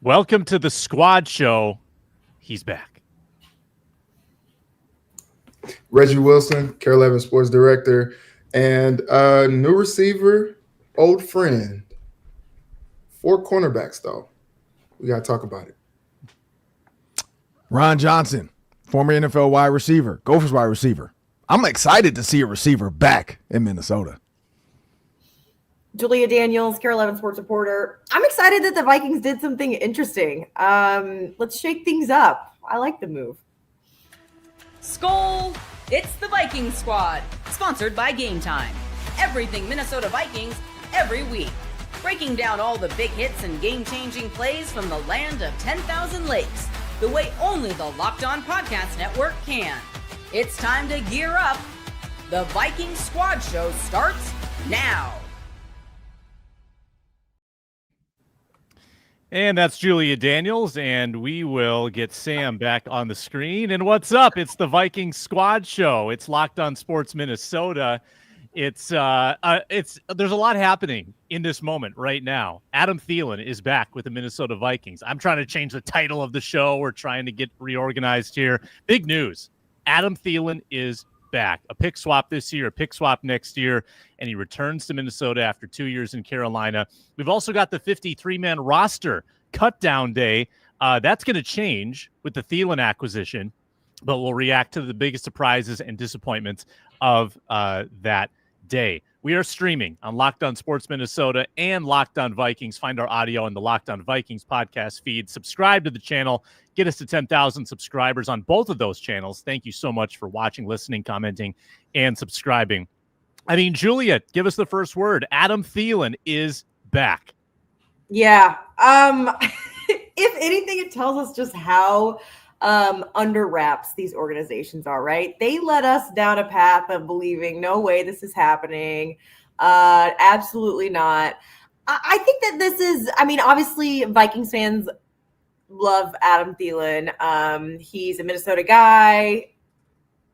Welcome to the Squad Show. He's back. Reggie Wilson, Carol 11 Sports Director, and new receiver, old friend. 4 cornerbacks, though. We got to talk about it. Ron Johnson, former NFL wide receiver, Gophers wide receiver. I'm excited to see a receiver back in Minnesota. Julia Daniels, Carol 11 Sports Reporter. I'm excited that the Vikings did something interesting. Let's shake things up. I like the move. Skol! It's the Viking Squad, sponsored by Game Time. Everything Minnesota Vikings, every week. Breaking down all the big hits and game-changing plays from the land of 10,000 lakes, the way only the Locked On Podcast Network can. It's time to gear up. The Viking Squad Show starts now. And that's Julia Daniels, and we will get Sam back on the screen. And what's up? It's the Viking Squad Show. It's Locked On Sports Minnesota. There's a lot happening in this moment right now. Adam Thielen is back with the Minnesota Vikings. I'm trying to change the title of the show. We're trying to get reorganized here. Big news. Adam Thielen is back. A pick swap this year, a pick swap next year, and he returns to Minnesota after 2 years in Carolina. We've also got the 53-man roster cut down day. That's going to change with the Thielen acquisition, but we'll react to the biggest surprises and disappointments of that day. We are streaming on Locked On Sports Minnesota and Locked On Vikings. Find our audio on the Locked On Vikings podcast feed. Subscribe to the channel. Get us to 10,000 subscribers on both of those channels. Thank you so much for watching, listening, commenting, and subscribing. I mean, Julia, give us the first word. Adam Thielen is back. Yeah. If anything, it tells us just how under wraps these organizations are, right? They led us down a path of believing, no way this is happening. Absolutely not. I think that this is, obviously Vikings fans love Adam Thielen. He's a Minnesota guy,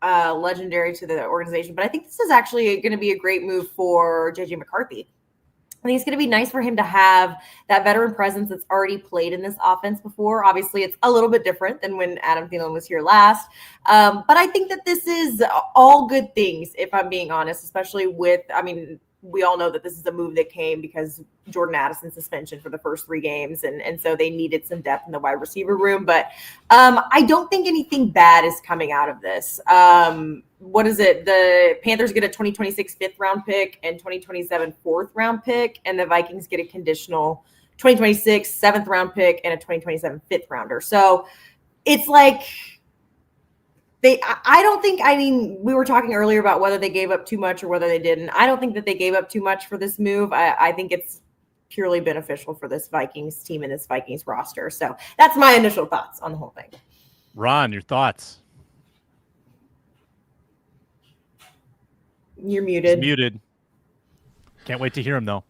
legendary to the organization, but I think this is actually going to be a great move for JJ McCarthy. I think it's going to be nice for him to have that veteran presence that's already played in this offense before. Obviously, it's a little bit different than when Adam Thielen was here last. But I think that this is all good things, if I'm being honest, especially with, we all know that this is a move that came because Jordan Addison's suspension for the first 3 games. And so they needed some depth in the wide receiver room. But I don't think anything bad is coming out of this. What is it? The Panthers get a 2026 5th round pick and 2027 4th round pick. And the Vikings get a conditional 2026 7th round pick and a 2027 5th rounder. So it's like, we were talking earlier about whether they gave up too much or whether they didn't. I don't think that they gave up too much for this move. I think it's purely beneficial for this Vikings team and this Vikings roster. So that's my initial thoughts on the whole thing. Ron, your thoughts? You're muted. He's muted. Can't wait to hear him, though.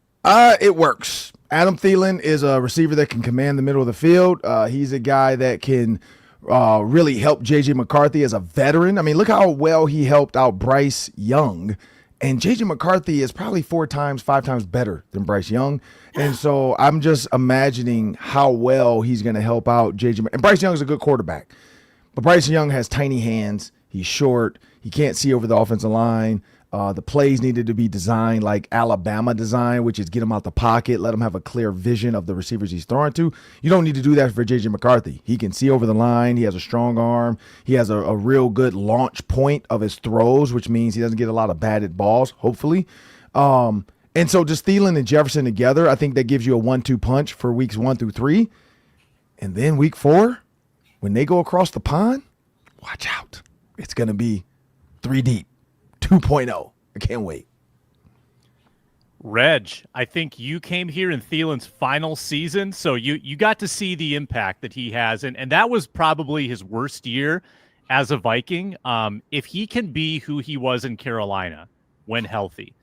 It works. Adam Thielen is a receiver that can command the middle of the field. He's a guy that can really help JJ McCarthy as a veteran. Look how well he helped out Bryce Young. And JJ McCarthy is probably 5 times better than Bryce Young. And so I'm just imagining how well he's going to help out JJ. And Bryce Young is a good quarterback. But Bryce Young has tiny hands. He's short. He can't see over the offensive line. The plays needed to be designed like Alabama design, which is get him out the pocket, let him have a clear vision of the receivers he's throwing to. You don't need to do that for J.J. McCarthy. He can see over the line. He has a strong arm. He has a real good launch point of his throws, which means he doesn't get a lot of batted balls, hopefully. And so just Thielen and Jefferson together, I think that gives you a 1-2 punch for weeks 1 through 3. And then week 4, when they go across the pond, watch out. It's going to be 3 deep. 2.0. I can't wait. Reg, I think you came here in Thielen's final season, so you got to see the impact that he has, and that was probably his worst year as a Viking. If he can be who he was in Carolina when healthy,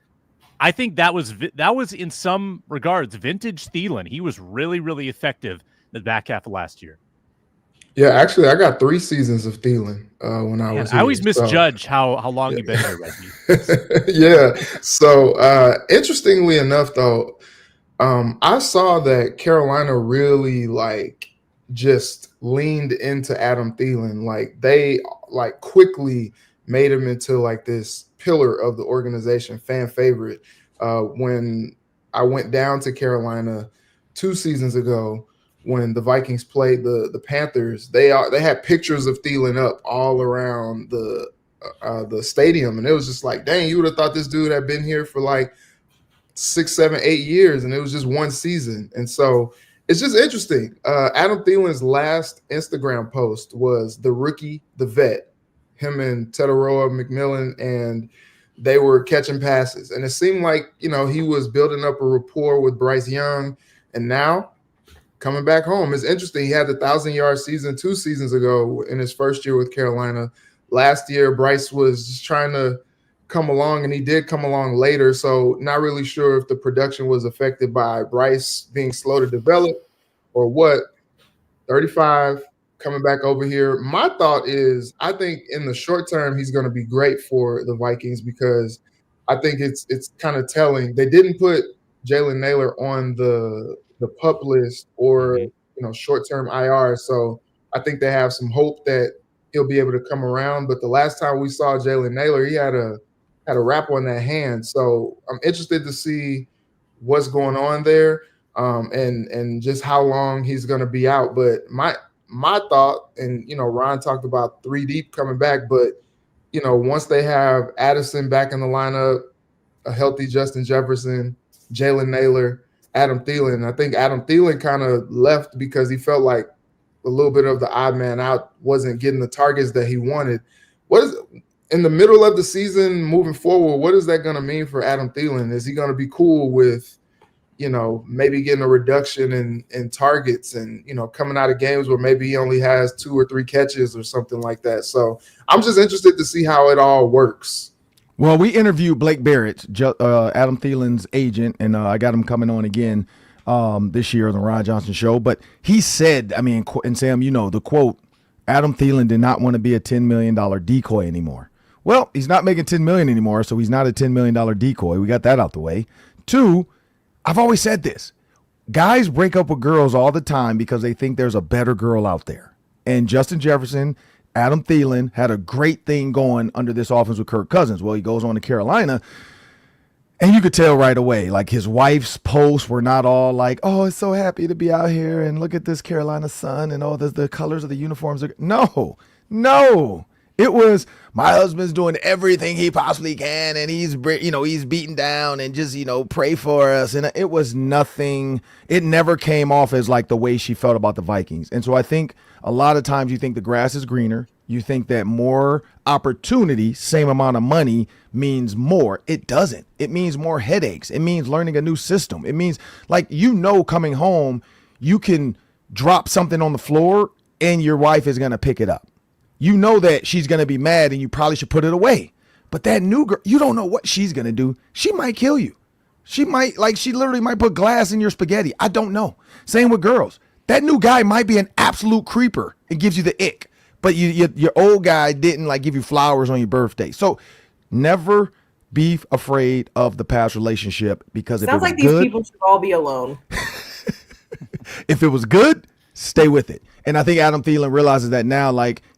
I think that was in some regards vintage Thielen. He was really, really effective in the back half of last year. Yeah, actually, I got 3 seasons of Thielen when I was here. I always misjudge how long you've been here, Reggie. Yeah. So, interestingly enough, though, I saw that Carolina really, just leaned into Adam Thielen. Like they like quickly made him into like this pillar of the organization, fan favorite. When I went down to Carolina 2 seasons ago, when the Vikings played the Panthers, they had pictures of Thielen up all around the stadium, and it was just like, dang, you would have thought this dude had been here for like 6, 7, 8 years, and it was just one season. And so it's just interesting. Adam Thielen's last Instagram post was the rookie, the vet, him and Tetaroa McMillan, and they were catching passes. And it seemed like, he was building up a rapport with Bryce Young, and now coming back home. It's interesting. He had the 1,000-yard season 2 seasons ago in his first year with Carolina. Last year, Bryce was just trying to come along, and he did come along later. So not really sure if the production was affected by Bryce being slow to develop or what. 35 coming back over here. My thought is I think in the short term, he's going to be great for the Vikings because I think it's kind of telling. They didn't put Jalen Naylor on the PUP list or short-term IR. So I think they have some hope that he'll be able to come around. But the last time we saw Jalen Naylor, he had a wrap on that hand. So I'm interested to see what's going on there and just how long he's going to be out. But my thought, and Ron talked about 3 deep coming back, but once they have Addison back in the lineup, a healthy Justin Jefferson, Jalen Naylor, Adam Thielen. I think Adam Thielen kind of left because he felt like a little bit of the odd man out, wasn't getting the targets that he wanted. What is in the middle of the season moving forward, what is that going to mean for Adam Thielen? Is he going to be cool with, maybe getting a reduction in targets and, coming out of games where maybe he only has 2 or 3 catches or something like that? So I'm just interested to see how it all works. Well, we interviewed Blake Barrett, Adam Thielen's agent, and I got him coming on again this year on the Ron Johnson Show. But he said, and Sam, the quote, Adam Thielen did not want to be a $10 million decoy anymore. Well, he's not making $10 million anymore, so he's not a $10 million decoy. We got that out the way. 2, I've always said this. Guys break up with girls all the time because they think there's a better girl out there. And Justin Jefferson, Adam Thielen had a great thing going under this offense with Kirk Cousins. Well, he goes on to Carolina, and you could tell right away, like his wife's posts were not all like, oh, it's so happy to be out here, and look at this Carolina sun, and the colors of the uniforms. No. It was, my husband's doing everything he possibly can, and he's beaten down, and just, pray for us. And it was nothing. It never came off as like the way she felt about the Vikings. And so I think a lot of times you think the grass is greener. You think that more opportunity, same amount of money, means more. It doesn't. It means more headaches. It means learning a new system. It means, like, coming home, you can drop something on the floor and your wife is going to pick it up. You know that she's going to be mad and you probably should put it away. But that new girl, you don't know what she's going to do. She might kill you. She literally might put glass in your spaghetti. I don't know. Same with girls. That new guy might be an absolute creeper and gives you the ick. But your old guy didn't give you flowers on your birthday. So never be afraid of the past relationship, because sounds like these people should all be alone. If it was good, stay with it. And I think Adam Thielen realizes that now,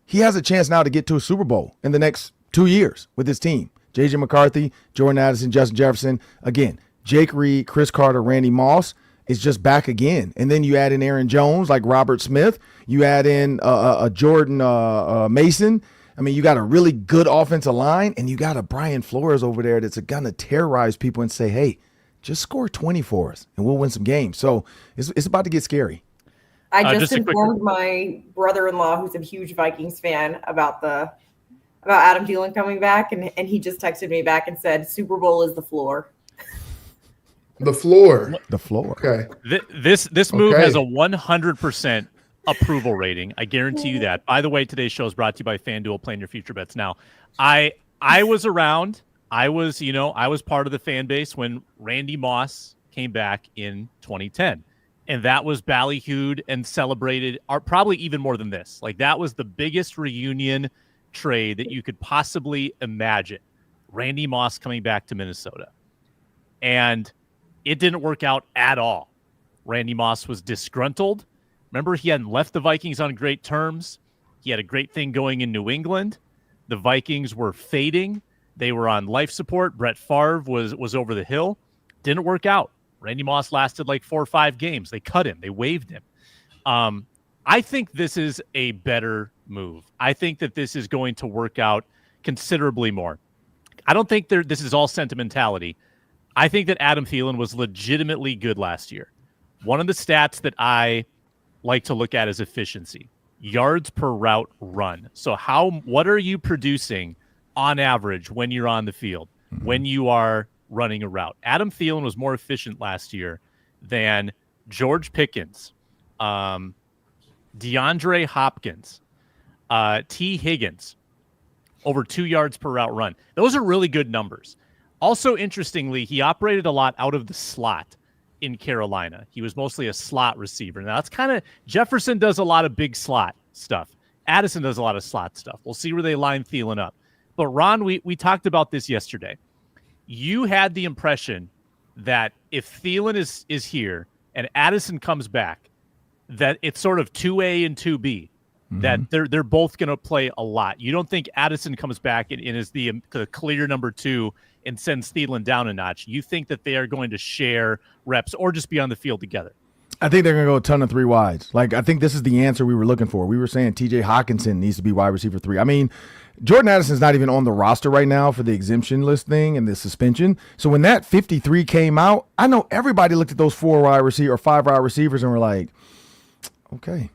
he has a chance now to get to a Super Bowl in the next 2 years with his team. J.J. McCarthy, Jordan Addison, Justin Jefferson. Again, Jake Reed, Chris Carter, Randy Moss is just back again. And then you add in Aaron Jones, like Robert Smith. You add in a Jordan Mason. You got a really good offensive line, and you got a Brian Flores over there that's going to terrorize people and say, hey, just score 20 for us, and we'll win some games. So it's about to get scary. I just informed my brother-in-law, who's a huge Vikings fan, about Adam Thielen coming back, and he just texted me back and said, Super Bowl is the floor. The floor. Okay. This move has a 100% approval rating. I guarantee you that. By the way, today's show is brought to you by FanDuel. Playing your future bets now. I was around. I was part of the fan base when Randy Moss came back in 2010. And that was ballyhooed and celebrated, or probably even more than this. That was the biggest reunion trade that you could possibly imagine. Randy Moss coming back to Minnesota. And it didn't work out at all. Randy Moss was disgruntled. Remember, he hadn't left the Vikings on great terms. He had a great thing going in New England. The Vikings were fading. They were on life support. Brett Favre was over the hill. Didn't work out. Randy Moss lasted like 4 or 5 games. They cut him. They waived him. I think this is a better move. I think that this is going to work out considerably more. I don't think this is all sentimentality. I think that Adam Thielen was legitimately good last year. One of the stats that I like to look at is efficiency. Yards per route run. So what are you producing on average when you're on the field, when you are running a route? Adam Thielen was more efficient last year than George Pickens, DeAndre Hopkins, T. Higgins, over 2 yards per route run. Those are really good numbers. Also, interestingly, he operated a lot out of the slot in Carolina. He was mostly a slot receiver. Now, that's kind of – Jefferson does a lot of big slot stuff. Addison does a lot of slot stuff. We'll see where they line Thielen up. But, Ron, we talked about this yesterday. You had the impression that if Thielen is here and Addison comes back, that it's sort of 2A and 2B, that they're both going to play a lot. You don't think Addison comes back and is the clear number 2 and sends Thielen down a notch. You think that they are going to share reps or just be on the field together? I think they're going to go a ton of 3 wides. Like, I think this is the answer we were looking for. We were saying TJ Hawkinson needs to be wide receiver 3. I mean, Jordan Addison's not even on the roster right now for the exemption list thing and the suspension. So when that 53 came out, I know everybody looked at those 4 wide receiver or 5 wide receivers and were like, okay.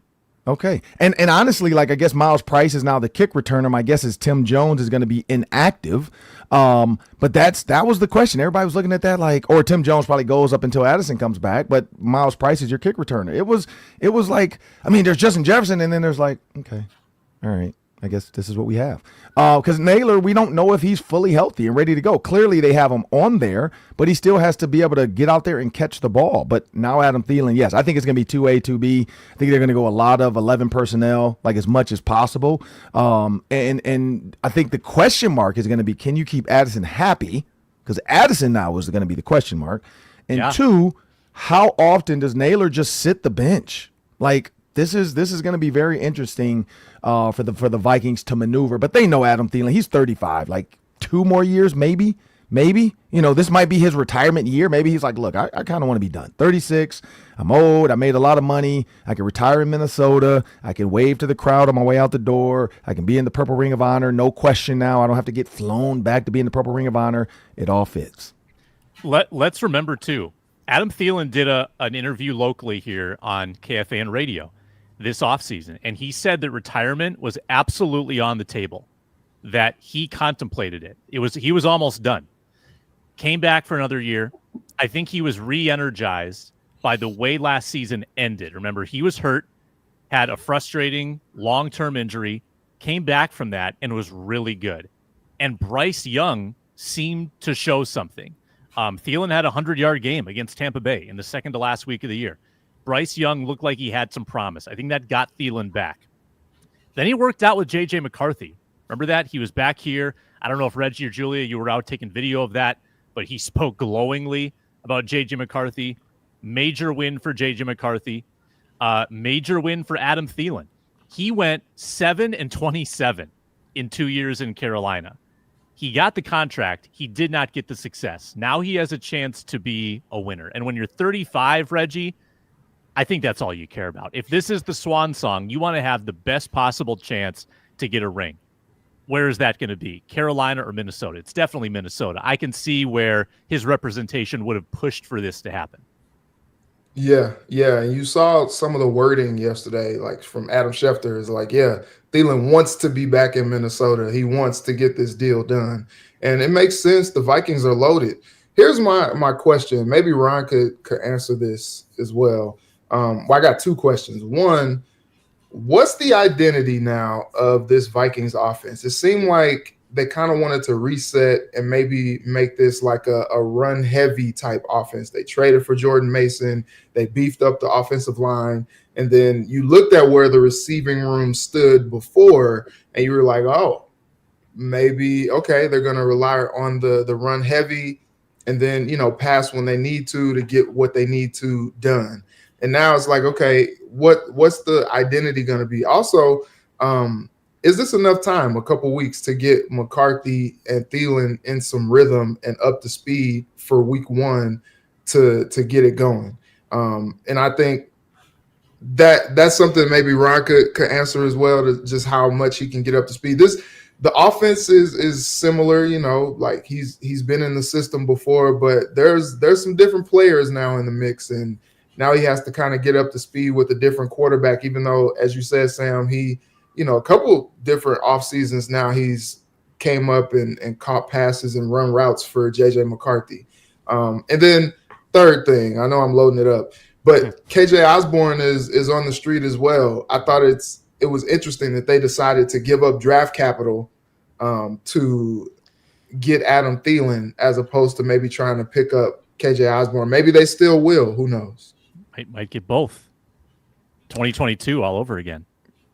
And honestly, like, I guess Miles Price is now the kick returner. My guess is Tim Jones is going to be inactive. But that was the question. Everybody was looking at that like, or Tim Jones probably goes up until Addison comes back, but Miles Price is your kick returner. It was like, I mean, there's Justin Jefferson and then there's like, okay, all right, I guess this is what we have. Because Naylor, we don't know if he's fully healthy and ready to go. Clearly they have him on there, but he still has to be able to get out there and catch the ball. But now Adam Thielen, yes, I think it's going to be 2A, 2B. I think they're going to go a lot of 11 personnel, like as much as possible. And I think the question mark is going to be, can you keep Addison happy? Because Addison now is going to be the question mark. And 2, how often does Naylor just sit the bench? Like, This is going to be very interesting for the Vikings to maneuver. But they know Adam Thielen. He's 35. Like 2 more years, maybe. You know, this might be his retirement year. Maybe he's like, look, I kind of want to be done. 36. I'm old. I made a lot of money. I can retire in Minnesota. I can wave to the crowd on my way out the door. I can be in the Purple Ring of Honor. No question now. I don't have to get flown back to be in the Purple Ring of Honor. It all fits. Let's remember, too, Adam Thielen did an interview locally here on KFAN radio this offseason, and he said that retirement was absolutely on the table, that he contemplated it. He was almost done. Came back for another year. I think he was re-energized by the way last season ended. Remember, he was hurt, had a frustrating long-term injury, came back from that, and was really good. And Bryce Young seemed to show something. Thielen had a 100-yard game against Tampa Bay in the second to last week of the year. Bryce Young looked like he had some promise. I think that got Thielen back. Then he worked out with J.J. McCarthy. Remember that? He was back here. I don't know if Reggie or Julia, you were out taking video of that, but he spoke glowingly about J.J. McCarthy. Major win for J.J. McCarthy. Major win for Adam Thielen. He went 7-27 in 2 years in Carolina. He got the contract. He did not get the success. Now he has a chance to be a winner. And when you're 35, Reggie, I think that's all you care about. If this is the swan song, you want to have the best possible chance to get a ring. Where is that going to be? Carolina or Minnesota? It's definitely Minnesota. I can see where his representation would have pushed for this to happen. Yeah. And you saw some of the wording yesterday, like from Adam Schefter, is like, yeah, Thielen wants to be back in Minnesota. He wants to get this deal done. And it makes sense. The Vikings are loaded. Here's my question. Maybe Ron could answer this as well. I got 2 questions. One, what's the identity now of this Vikings offense? It seemed like they kind of wanted to reset and maybe make this like a run-heavy type offense. They traded for Jordan Mason. They beefed up the offensive line. And then you looked at where the receiving room stood before, and you were like, oh, maybe, okay, they're going to rely on the run-heavy and then, pass when they need to get what they need to done. And now it's like, okay, what's the identity going to be? Also, is this enough time, a couple weeks, to get McCarthy and Thielen in some rhythm and up to speed for week 1 to get it going? And I think that's something maybe Ron could answer as well, to just how much he can get up to speed. The offense is similar, like he's been in the system before, but there's some different players now in the mix, and now he has to kind of get up to speed with a different quarterback, even though, as you said, Sam, he, a couple different off seasons now, he's came up and caught passes and run routes for JJ McCarthy. And then third thing, I know I'm loading it up, but KJ Osborne is on the street as well. I thought it was interesting that they decided to give up draft capital to get Adam Thielen, as opposed to maybe trying to pick up KJ Osborne. Maybe they still will. Who knows? Might get both. 2022 all over again.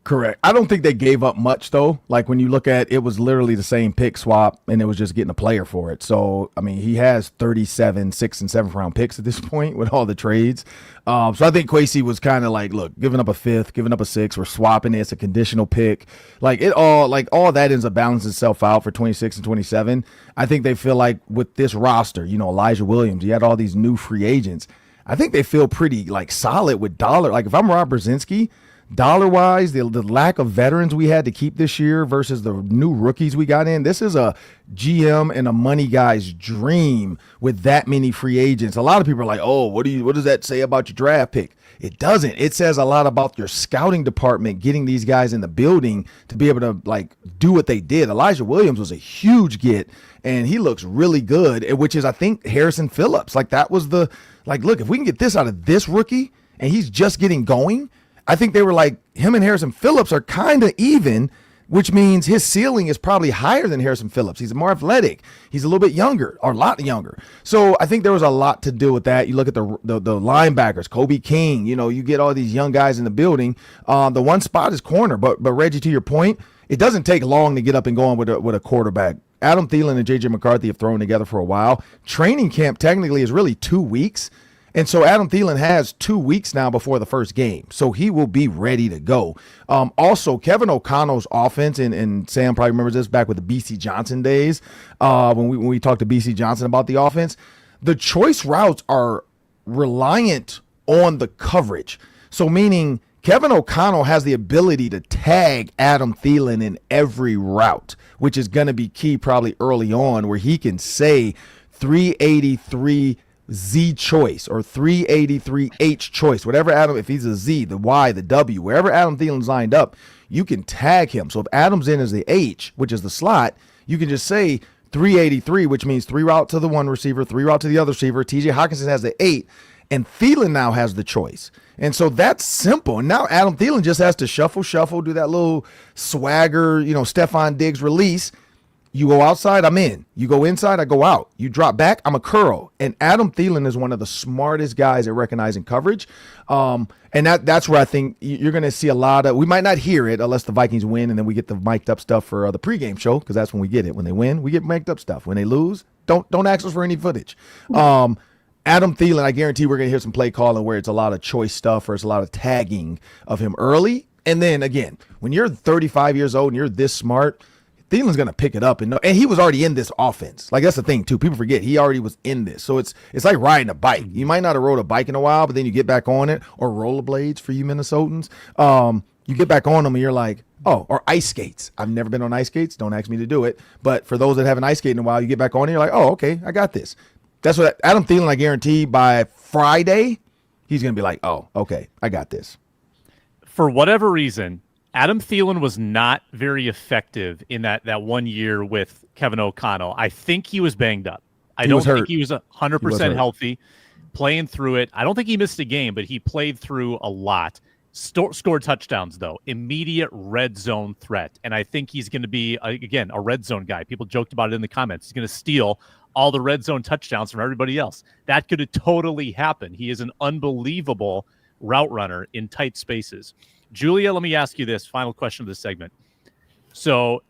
Correct. I don't think they gave up much, though. Like, when you look at it, was literally the same pick swap, and it was just getting a player for it. So, I mean, he has 37 6th and 7th round picks at this point with all the trades. So I think Kwesi was kind of like, look, giving up a 5th, giving up a 6th, we're swapping it. It's a conditional pick. All that ends up balancing itself out for 26 and 27. I think they feel like with this roster, Elijah Williams, you had all these new free agents. I think they feel pretty solid with dollar. Like, if I'm Rob Brzezinski, dollar-wise, the lack of veterans we had to keep this year versus the new rookies we got in, this is a GM and a money guy's dream with that many free agents. A lot of people are like, oh, what does that say about your draft pick? It doesn't. It says a lot about your scouting department getting these guys in the building to be able to do what they did. Elijah Williams was a huge get, and he looks really good, which is, I think, Harrison Phillips. That was look, if we can get this out of this rookie and he's just getting going, I think they were him and Harrison Phillips are kind of even, which means his ceiling is probably higher than Harrison Phillips. He's more athletic. He's a little bit younger, or a lot younger. So I think there was a lot to do with that. You look at the linebackers, Kobe King, you get all these young guys in the building. The one spot is corner, but Reggie, to your point, it doesn't take long to get up and going with a quarterback. Adam Thielen and JJ McCarthy have thrown together for a while. Training camp technically is really 2 weeks. And so Adam Thielen has 2 weeks now before the first game. So he will be ready to go. Also, Kevin O'Connell's offense, and Sam probably remembers this back with the BC Johnson days, when we talked to BC Johnson about the offense, the choice routes are reliant on the coverage. So meaning Kevin O'Connell has the ability to tag Adam Thielen in every route, which is going to be key probably early on, where he can say 383 Z choice or 383 H choice, whatever Adam, if he's a Z, the Y, the W, wherever Adam Thielen's lined up, you can tag him. So if Adam's in as the H, which is the slot, you can just say 383, which means 3 route to the one receiver, 3 route to the other receiver. TJ Hawkinson has the 8, and Thielen now has the choice. And so that's simple. And now Adam Thielen just has to shuffle, do that little swagger, Stephon Diggs release. You go outside, I'm in. You go inside, I go out. You drop back, I'm a curl. And Adam Thielen is one of the smartest guys at recognizing coverage. And that's where I think you're going to see a lot of – we might not hear it unless the Vikings win, and then we get the mic'd up stuff for the pregame show, because that's when we get it. When they win, we get mic'd up stuff. When they lose, don't ask us for any footage. Adam Thielen, I guarantee we're going to hear some play calling where it's a lot of choice stuff or it's a lot of tagging of him early. And then, again, when you're 35 years old and you're this smart – Thielen's going to pick it up, and he was already in this offense. That's the thing, too. People forget he already was in this. So it's like riding a bike. You might not have rode a bike in a while, but then you get back on it, or rollerblades for you Minnesotans. You get back on them, and you're like, oh, or ice skates. I've never been on ice skates. Don't ask me to do it. But for those that haven't ice skated in a while, you get back on it, you're like, oh, okay, I got this. That's what Adam Thielen, I guarantee, by Friday, he's going to be like, oh, okay, I got this. For whatever reason, Adam Thielen was not very effective in that 1 year with Kevin O'Connell. I think he was banged up. I don't think he was 100% healthy, playing through it. I don't think he missed a game, but he played through a lot. Scored touchdowns, though. Immediate red zone threat. And I think he's going to be, again, a red zone guy. People joked about it in the comments. He's going to steal all the red zone touchdowns from everybody else. That could have totally happened. He is an unbelievable route runner in tight spaces. Julia, let me ask you this final question of this segment. So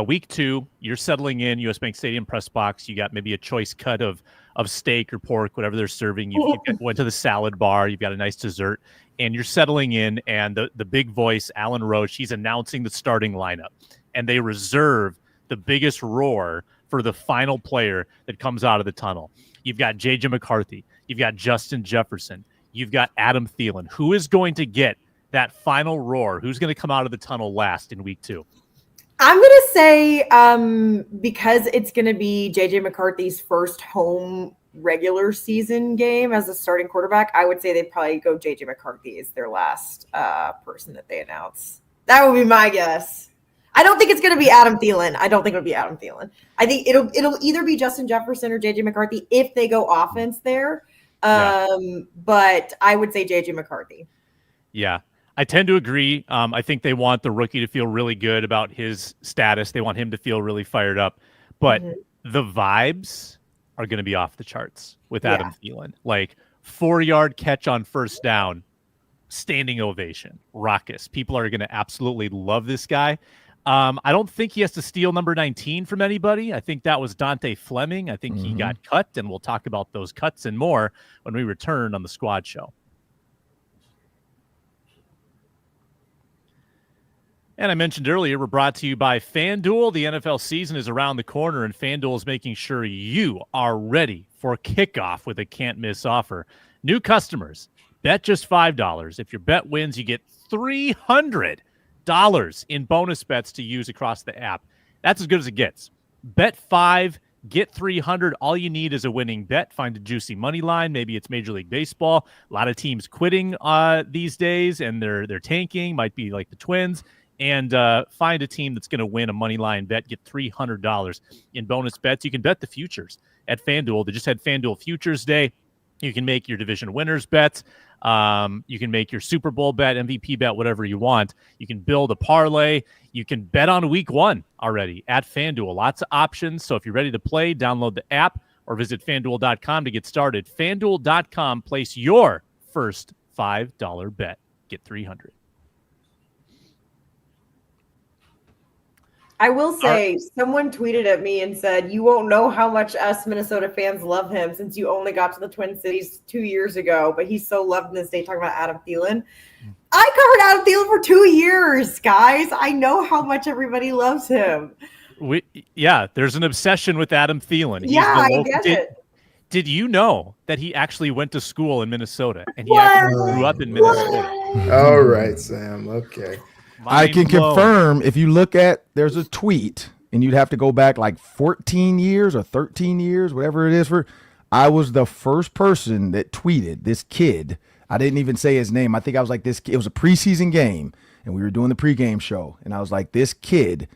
week 2, you're settling in US Bank Stadium press box. You got maybe a choice cut of of steak or pork, whatever they're serving. You went to the salad bar. You've got a nice dessert, and you're settling in. And the big voice, Alan Roach, he's announcing the starting lineup, and they reserve the biggest roar for the final player that comes out of the tunnel. You've got J.J. McCarthy. You've got Justin Jefferson. You've got Adam Thielen. Who is going to get that final roar? Who's going to come out of the tunnel last in week 2? I'm going to say because it's going to be J.J. McCarthy's first home regular season game as a starting quarterback, I would say they'd probably go J.J. McCarthy as their last person that they announce. That would be my guess. I don't think it's going to be Adam Thielen. I think it'll either be Justin Jefferson or J.J. McCarthy if they go offense there. But I would say J.J. McCarthy. Yeah. I tend to agree. I think they want the rookie to feel really good about his status. They want him to feel really fired up. But the vibes are going to be off the charts with Adam Thielen. Like 4-yard catch on first down, standing ovation, raucous. People are going to absolutely love this guy. I don't think he has to steal number 19 from anybody. I think that was Dante Fleming. I think he got cut, and we'll talk about those cuts and more when we return on the Squad Show. And I mentioned earlier, we're brought to you by FanDuel. The NFL season is around the corner, and FanDuel is making sure you are ready for kickoff with a can't-miss offer. New customers, bet just $5. If your bet wins, you get $300 in bonus bets to use across the app. That's as good as it gets. Bet 5, get 300. All you need is a winning bet. Find a juicy money line. Maybe it's Major League Baseball. A lot of teams quitting these days, and they're tanking. Might be like the Twins. And find a team that's going to win a money line bet. Get $300 in bonus bets. You can bet the futures at FanDuel. They just had FanDuel Futures Day. You can make your division winners bets. You can make your Super Bowl bet, MVP bet, whatever you want. You can build a parlay. You can bet on week 1 already at FanDuel. Lots of options. So if you're ready to play, download the app or visit FanDuel.com to get started. FanDuel.com. Place your first $5 bet. Get $300. I will say, someone tweeted at me and said, you won't know how much us Minnesota fans love him since you only got to the Twin Cities 2 years ago, but he's so loved in this day, talking about Adam Thielen. I covered Adam Thielen for 2 years, guys. I know how much everybody loves him. There's an obsession with Adam Thielen. I get it. Did you know that he actually went to school in Minnesota and he actually grew up in Minnesota? All right, Sam. Okay. I can confirm if you look at, there's a tweet and you'd have to go back like 14 years or 13 years, whatever it is I was the first person that tweeted this kid. I didn't even say his name. I think I was like this. It was a preseason game and we were doing the pregame show. And I was like, this kid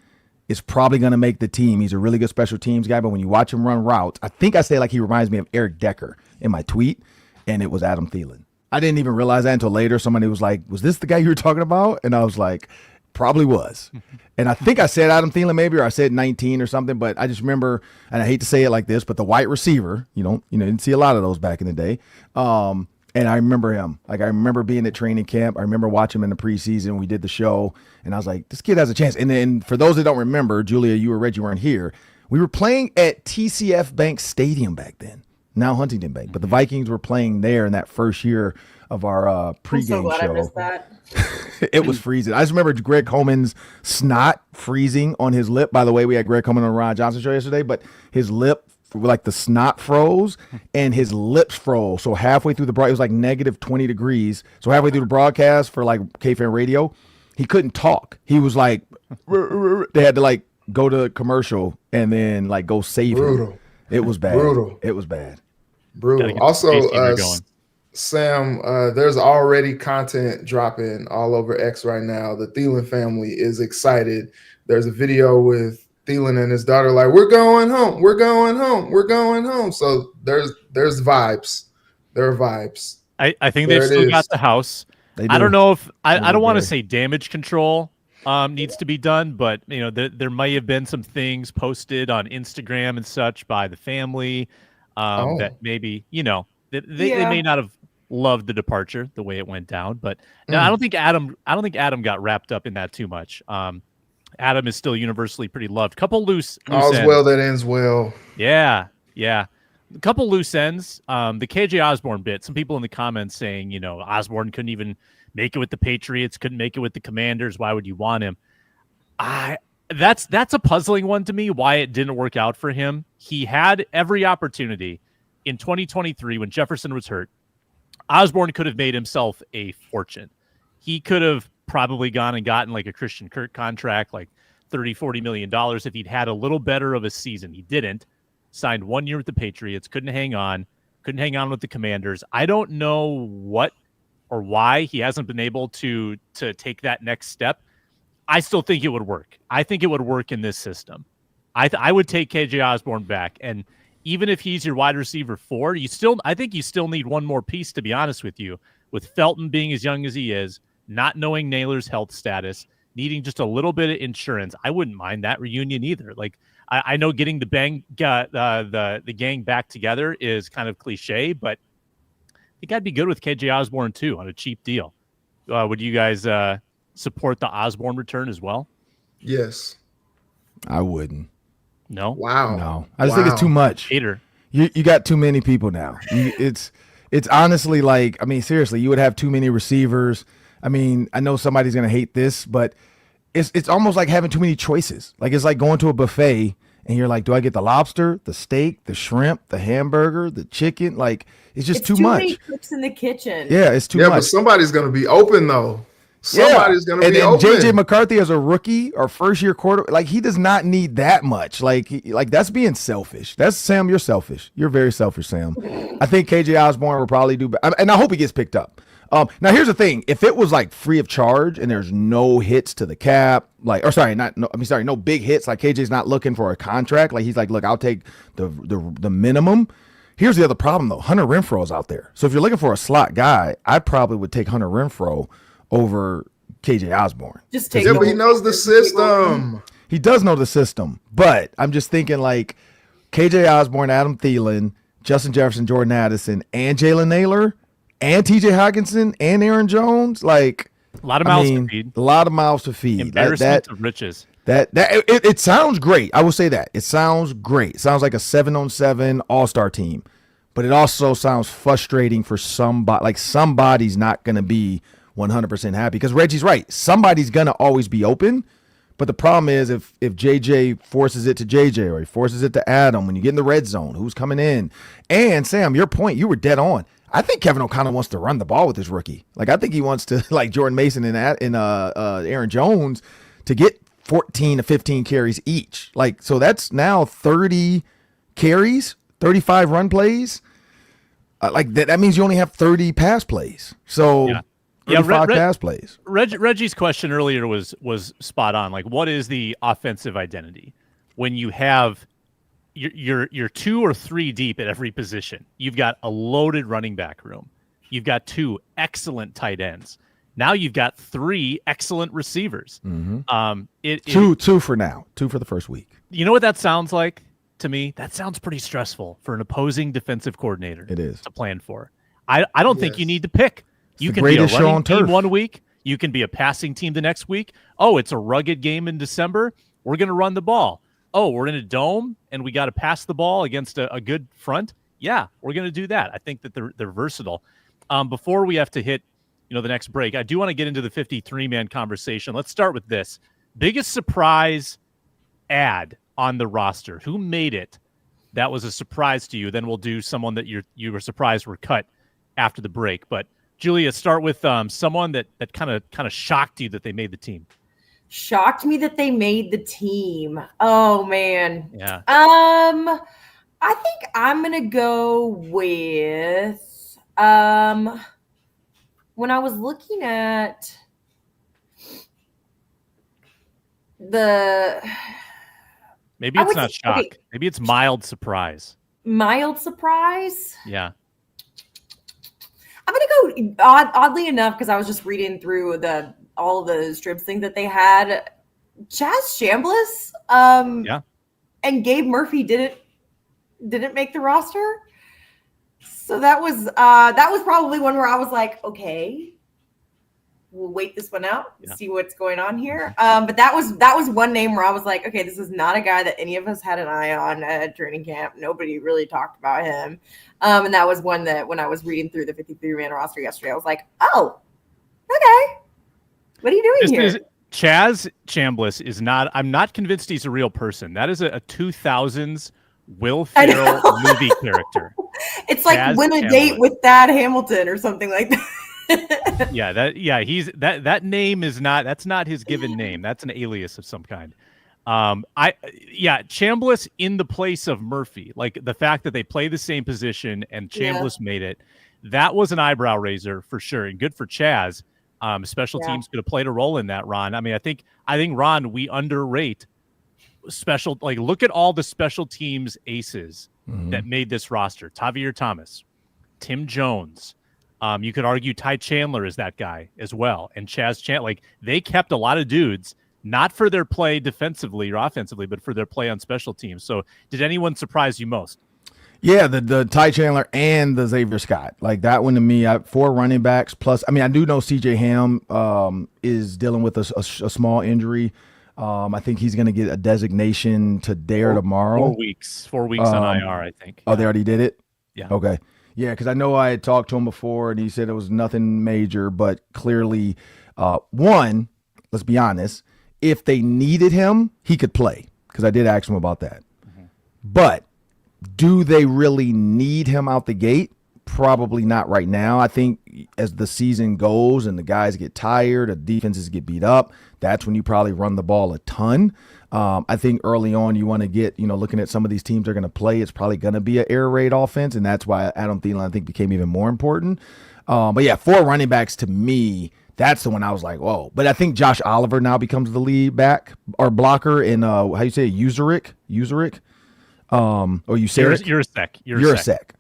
is probably going to make the team. He's a really good special teams guy. But when you watch him run routes, I think I say like he reminds me of Eric Decker in my tweet. And it was Adam Thielen. I didn't even realize that until later. Somebody was like, was this the guy you were talking about? And I was like, probably was. And I think I said Adam Thielen maybe, or I said 19 or something, but I just remember, and I hate to say it like this, but the white receiver, didn't see a lot of those back in the day. And I remember him. Like I remember being at training camp. I remember watching him in the preseason. We did the show and I was like, this kid has a chance. And then for those that don't remember, Julia, you or Reggie weren't here. We were playing at TCF Bank Stadium back then. Now Huntington Bank, but the Vikings were playing there in that first year of our pregame I'm so glad show. I missed that. It was freezing. I just remember Greg Coleman's snot freezing on his lip. By the way, we had Greg Coleman on the Ron Johnson show yesterday, but his lip, like the snot froze and his lips froze. So halfway through it was like negative 20 degrees. So halfway through the broadcast for like KFan radio, he couldn't talk. He was like, they had to like go to commercial and then like go save him. It was bad. It was bad. Brutal. Also, Sam, there's already content dropping all over X right now. The Thielen family is excited. There's a video with Thielen and his daughter like, we're going home. We're going home. We're going home. So there's vibes. There are vibes. I think they've still got the house. I don't know if I don't want to say damage control needs to be done, but there might have been some things posted on Instagram and such by the family that maybe they may not have loved the departure the way it went down. But no, I don't think Adam got wrapped up in that too much. Adam is still universally pretty loved. Couple loose all's ends. well that ends well. Yeah. A couple loose ends. The KJ Osborne bit. Some people in the comments saying, Osborne couldn't even make it with the Patriots, couldn't make it with the Commanders. Why would you want him? That's a puzzling one to me. Why it didn't work out for him. He had every opportunity in 2023 when Jefferson was hurt. Osborne could have made himself a fortune. He could have probably gone and gotten like a Christian Kirk contract, like $30-40 million if he'd had a little better of a season. He didn't. Signed 1 year with the Patriots, couldn't hang on with the Commanders. I don't know what or why he hasn't been able to take that next step. I still think it would work. I think it would work in this system. I would take KJ Osborne back, and even if he's your wide receiver 4, I think you still need one more piece, to be honest with you, with Felton being as young as he is, not knowing Naylor's health status, needing just a little bit of insurance. I wouldn't mind that reunion either. Like, I know getting the gang back together is kind of cliche, but I think I'd be good with KJ Osborne too on a cheap deal. Would you guys support the Osborne return as well? Yes. I wouldn't. No? Wow. No. I just think it's too much. Hater. You got too many people now. It's honestly like, I mean, seriously, you would have too many receivers. I mean, I know somebody's going to hate this, but it's almost like having too many choices. Like, it's like going to a buffet and you're like, do I get the lobster, the steak, the shrimp, the hamburger, the chicken? Like, it's just too much. Many cooks in the kitchen. Yeah, it's too much. Yeah, but somebody's going to be open though. Somebody's going to be open. And JJ McCarthy as a rookie or first year quarter, like, he does not need that much. Like that's being selfish. That's Sam. You're selfish. You're very selfish, Sam. I think KJ Osborne will probably do, and I hope he gets picked up. Now here's the thing: if it was like free of charge and there's no hits to the cap, no big hits, like KJ's not looking for a contract, like he's like, look, I'll take the minimum. Here's the other problem though: Hunter Renfrow is out there. So if you're looking for a slot guy, I probably would take Hunter Renfrow over KJ Osborne. Just take. Yeah, but he knows the system. He does know the system, but I'm just thinking like KJ Osborne, Adam Thielen, Justin Jefferson, Jordan Addison, and Jalen Naylor, and TJ Hockenson, and Aaron Jones. Like, a lot of mouths to feed. A lot of mouths to feed. Embarrassment of riches. It sounds great. I will say that. It sounds great. It sounds like a 7-on-7 all-star team, but it also sounds frustrating for somebody. Like, somebody's not going to be 100% happy, because Reggie's right. Somebody's going to always be open. But the problem is if JJ forces it to JJ or he forces it to Adam, when you get in the red zone, who's coming in? And Sam, your point, you were dead on. I think Kevin O'Connell wants to run the ball with his rookie. Like, I think he wants to, like Jordan Mason and Aaron Jones, to get 14 to 15 carries each. Like, so that's now 30 carries, 35 run plays. Like that means you only have 30 pass plays. So yeah. 35 pass plays. Reggie's question earlier was spot on. Like, what is the offensive identity when you have you're 2 or 3 deep at every position? You've got a loaded running back room. You've got 2 excellent tight ends. Now you've got 3 excellent receivers. Mm-hmm. Two for now. 2 for the first week. You know what that sounds like to me? That sounds pretty stressful for an opposing defensive coordinator. It is to plan for. I don't think you need to pick. You can be a running team one week. You can be a passing team the next week. Oh, it's a rugged game in December. We're going to run the ball. Oh, we're in a dome and we got to pass the ball against a good front. Yeah, we're going to do that. I think that they're versatile. Before we have to hit, the next break, I do want to get into the 53-man conversation. Let's start with this. Biggest surprise ad on the roster. Who made it? That was a surprise to you. Then we'll do someone that you were surprised were cut after the break. But Julia, start with someone that kind of shocked you that they made the team. Shocked me that they made the team. Oh man. Yeah. I think I'm gonna go with when I was looking at maybe it's not shock. Okay. Maybe it's mild surprise. Mild surprise? Yeah. I'm gonna go oddly enough, because I was just reading through all the strips thing that they had. Chaz Chambliss, and Gabe Murphy didn't make the roster. So that was probably one where I was like, okay, we'll wait this one out, Yeah. see what's going on here. But that was one name where I was like, okay, this is not a guy that any of us had an eye on at training camp. Nobody really talked about him. And that was one that when I was reading through the 53-man roster yesterday, I was like, oh, okay. What are you doing here? Chaz Chambliss is not. I'm not convinced he's a real person. That is a 2000s Will Ferrell movie character. It's like Chaz win a Chambliss. date with Thad Hamilton or something like that. He's that name is not. That's not his given name. That's an alias of some kind. Chambliss in the place of Murphy. Like the fact that they play the same position and Chambliss made it. That was an eyebrow raiser for sure, and good for Chaz. Special teams could have played a role in that, Ron. I mean, I think Ron, we underrate special. Like, look at all the special teams aces that made this roster: Tavier Thomas, Tim Jones. You could argue Ty Chandler is that guy as well, and Chaz Chandler. Like, they kept a lot of dudes, not for their play defensively or offensively, but for their play on special teams. So, did anyone surprise you most? Yeah, the Ty Chandler and the Xavier Scott. Like that one to me, 4 running backs plus. I mean, I do know CJ Ham is dealing with a small injury. I think he's going to get a designation today or tomorrow. 4 weeks. 4 weeks on IR, I think. Oh, they already did it? Yeah. Okay. Yeah, because I know I had talked to him before, and he said it was nothing major, but clearly, one, let's be honest, if they needed him, he could play, because I did ask him about that. But do they really need him out the gate? Probably not right now. I think as the season goes and the guys get tired, the defenses get beat up, that's when you probably run the ball a ton. I think early on you want to get, looking at some of these teams are going to play, it's probably going to be an air raid offense, and that's why Adam Thielen, I think, became even more important. But yeah, 4 running backs to me, that's the one I was like, whoa. But I think Josh Oliver now becomes the lead back or blocker in, how you say, Usuric? Or Urasek.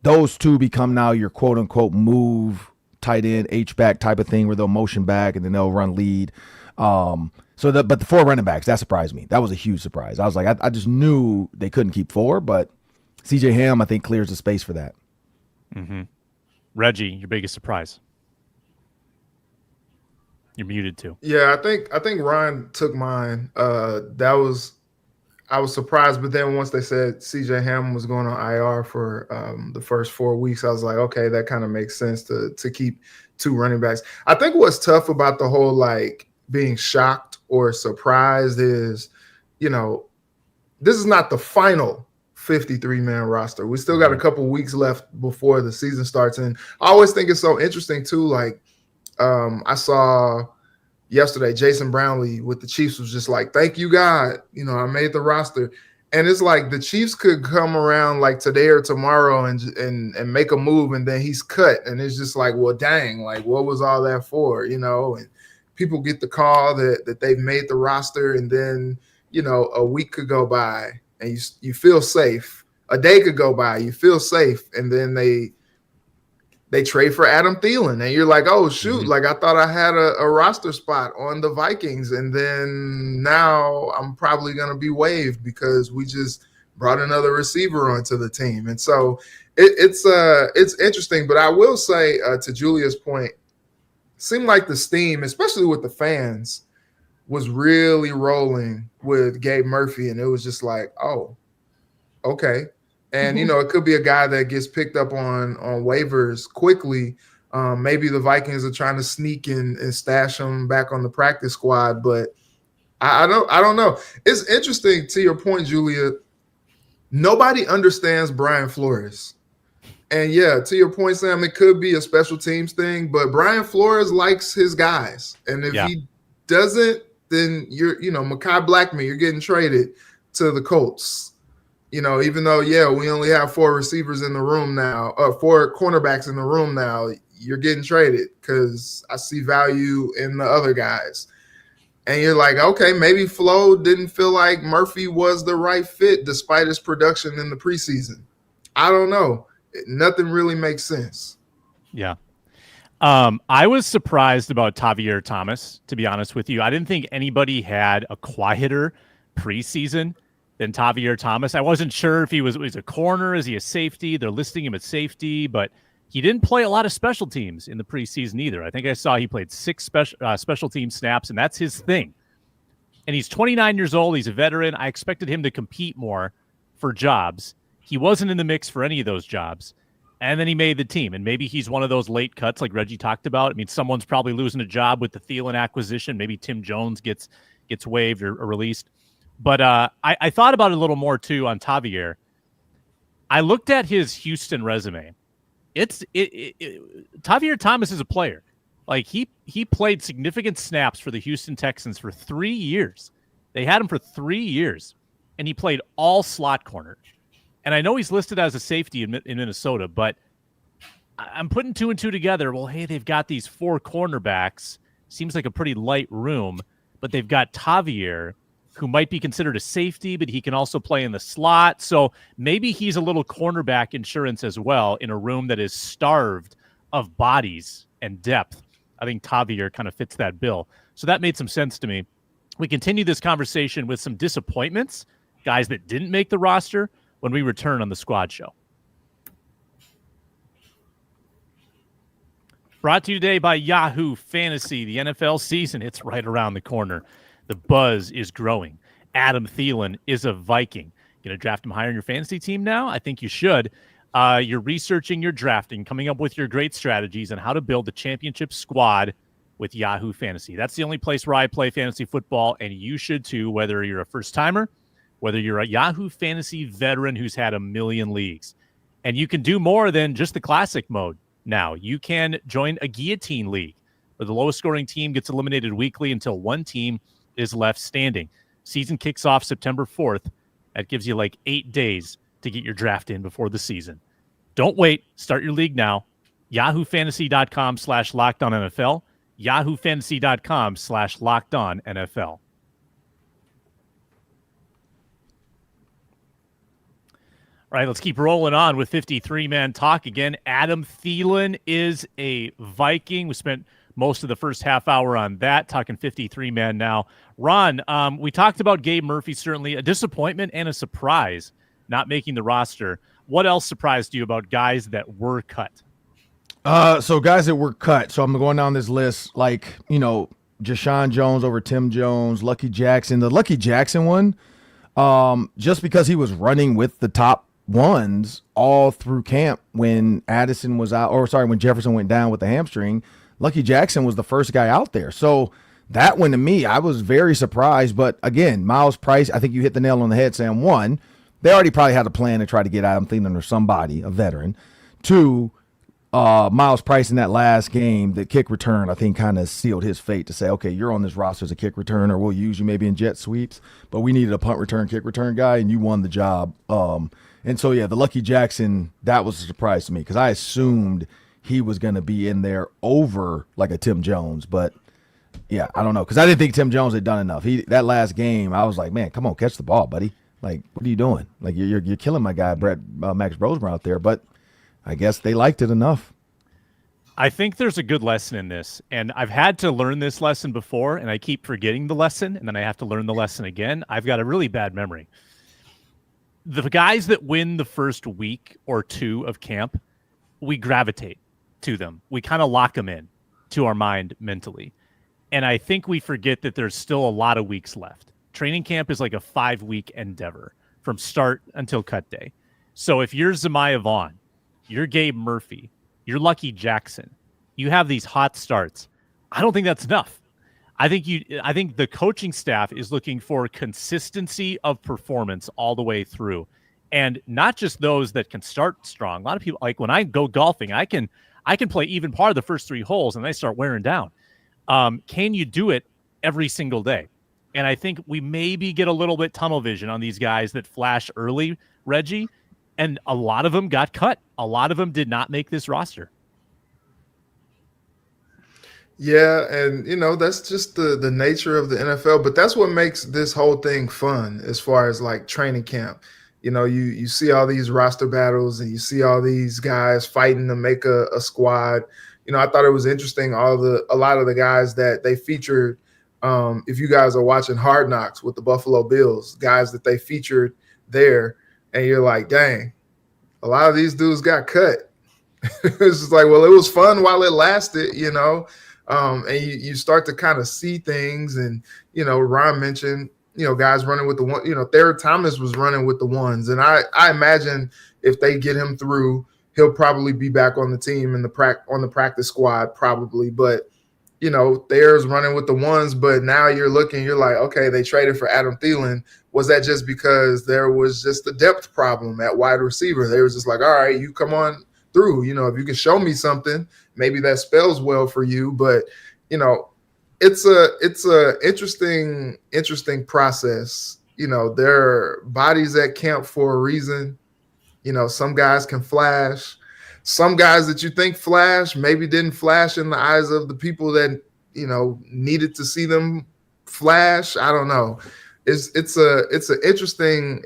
Those two become now your quote unquote move tight end H-back type of thing where they'll motion back and then they'll run lead. But the 4 running backs, that surprised me. That was a huge surprise. I was like, I just knew they couldn't keep 4, but CJ Ham, I think, clears the space for that. Reggie, your biggest surprise? You're muted too. Yeah, I think Ryan took mine. I was surprised, but then once they said CJ Ham was going on IR for the first 4 weeks, I was like, okay, that kind of makes sense to keep 2 running backs. I think what's tough about the whole like being shocked or surprised is, this is not the final 53-man roster. We still got a couple weeks left before the season starts, and I always think it's so interesting too. Like I saw yesterday, Jason Brownlee with the Chiefs was just like, thank you, God. I made the roster. And it's like the Chiefs could come around like today or tomorrow and make a move, and then he's cut. And it's just like, well, dang, like what was all that for? And people get the call that they've made the roster, and then, a week could go by and you feel safe. A day could go by, you feel safe, and then they trade for Adam Thielen, and you're like, oh, shoot, like I thought I had a roster spot on the Vikings, and then now I'm probably going to be waived because we just brought another receiver onto the team. And so it's interesting, but I will say to Julia's point, seemed like the steam, especially with the fans, was really rolling with Gabe Murphy, and it was just like, oh, okay. And, it could be a guy that gets picked up on waivers quickly. Maybe the Vikings are trying to sneak in and stash him back on the practice squad, but I don't know. It's interesting to your point, Julia. Nobody understands Brian Flores. And yeah, to your point, Sam, it could be a special teams thing, but Brian Flores likes his guys. And if he doesn't, then you're, Mekhi Blackman, you're getting traded to the Colts. Even though, we only have 4 receivers in the room now, 4 cornerbacks in the room now, you're getting traded because I see value in the other guys. And you're like, okay, maybe Flo didn't feel like Murphy was the right fit despite his production in the preseason. I don't know. Nothing really makes sense. Yeah. I was surprised about Tavier Thomas, to be honest with you. I didn't think anybody had a quieter preseason than Tavier Thomas. I wasn't sure if he was a corner, is he a safety? They're listing him at safety, but He didn't play a lot of special teams in the preseason either. I think I saw he played 6 special team snaps, and that's his thing. And he's 29 years old. He's a veteran. I expected him to compete more for jobs. He wasn't in the mix for any of those jobs. And then he made the team. And maybe he's one of those late cuts like Reggie talked about. I mean, someone's probably losing a job with the Thielen acquisition. Maybe Tim Jones gets waived or released. But I thought about it a little more, too, on Tavier. I looked at his Houston resume. Tavier Thomas is a player. Like, he played significant snaps for the Houston Texans for 3 years. They had him for 3 years, and he played all slot corner. And I know he's listed as a safety in Minnesota, but I'm putting 2 and 2 together. Well, hey, they've got these 4 cornerbacks. Seems like a pretty light room, but they've got Tavier, who might be considered a safety, but he can also play in the slot. So maybe he's a little cornerback insurance as well in a room that is starved of bodies and depth. I think Tavier kind of fits that bill. So that made some sense to me. We continue this conversation with some disappointments, guys that didn't make the roster, when we return on the Squad Show. Brought to you today by Yahoo Fantasy. The NFL season, it's right around the corner. The buzz is growing. Adam Thielen is a Viking. Going to draft him higher in your fantasy team now? I think you should. You're researching, you're drafting, coming up with your great strategies on how to build the championship squad with Yahoo Fantasy. That's the only place where I play fantasy football, and you should too, whether you're a first-timer, whether you're a Yahoo Fantasy veteran who's had a million leagues. And you can do more than just the classic mode now. You can join a guillotine league where the lowest scoring team gets eliminated weekly until one team is left standing. Season kicks off September 4th. That gives you like 8 days to get your draft in before the season. Don't wait. Start your league now. YahooFantasy.com/LockedOnNFL. YahooFantasy.com/LockedOnNFL. All right, let's keep rolling on with 53-man talk again. Adam Thielen is a Viking. We spent most of the first half hour on that, talking 53-man now. Ron, we talked about Gabe Murphy, certainly a disappointment and a surprise not making the roster. What else surprised you about guys that were cut? So guys that were cut. So I'm going down this list, like, Jashawn Jones over Tim Jones, Lucky Jackson. The Lucky Jackson one, just because he was running with the top ones all through camp when Addison was out, when Jefferson went down with the hamstring, Lucky Jackson was the first guy out there. So that one to me, I was very surprised. But again, Miles Price, I think you hit the nail on the head, Sam. One, they already probably had a plan to try to get Adam Thielen or somebody, a veteran. Two, Miles Price in that last game, the kick return, I think kind of sealed his fate to say, okay, you're on this roster as a kick returner. We'll use you maybe in jet sweeps, but we needed a punt return, kick return guy, and you won the job. And so, yeah, the Lucky Jackson, that was a surprise to me because I assumed he was going to be in there over like a Tim Jones. But, yeah, I don't know because I didn't think Tim Jones had done enough. That last game, I was like, man, come on, catch the ball, buddy. Like, what are you doing? Like, you're killing my guy, Max Brosmer out there. But I guess they liked it enough. I think there's a good lesson in this, and I've had to learn this lesson before, and I keep forgetting the lesson, and then I have to learn the lesson again. I've got a really bad memory. The guys that win the first week or two of camp, we gravitate to them. We kind of lock them in to our mind mentally. And I think we forget that there's still a lot of weeks left. Training camp is like a 5-week endeavor from start until cut day. So if you're Zemaiah Vaughn, you're Gabe Murphy, you're Lucky Jackson, you have these hot starts. I don't think that's enough. I think the coaching staff is looking for consistency of performance all the way through. And not just those that can start strong. A lot of people, like when I go golfing, I can play even par of the first 3 holes and I start wearing down. Can you do it every single day? And I think we maybe get a little bit tunnel vision on these guys that flash early, Reggie, and a lot of them got cut. A lot of them did not make this roster. Yeah, and that's just the nature of the NFL, but that's what makes this whole thing fun as far as like training camp. You see all these roster battles and you see all these guys fighting to make a squad. I thought it was interesting a lot of the guys that they featured. If you guys are watching Hard Knocks with the Buffalo Bills, guys that they featured there, and you're like, dang, a lot of these dudes got cut. It's just like, well, it was fun while it lasted, and you start to kind of see things. And, Ron mentioned, guys running with the one, Thayer Thomas was running with the ones. And I imagine if they get him through, he'll probably be back on the team on the practice squad probably. But, Thayer's running with the ones, but now you're like, okay, they traded for Adam Thielen. Was that just because there was just a depth problem at wide receiver? They were just like, all right, you come on through, if you can show me something, maybe that spells well for you. But, it's a interesting process. There are bodies at camp for a reason. Some guys can flash. Some guys that you think flash maybe didn't flash in the eyes of the people that, needed to see them flash. I don't know. It's an interesting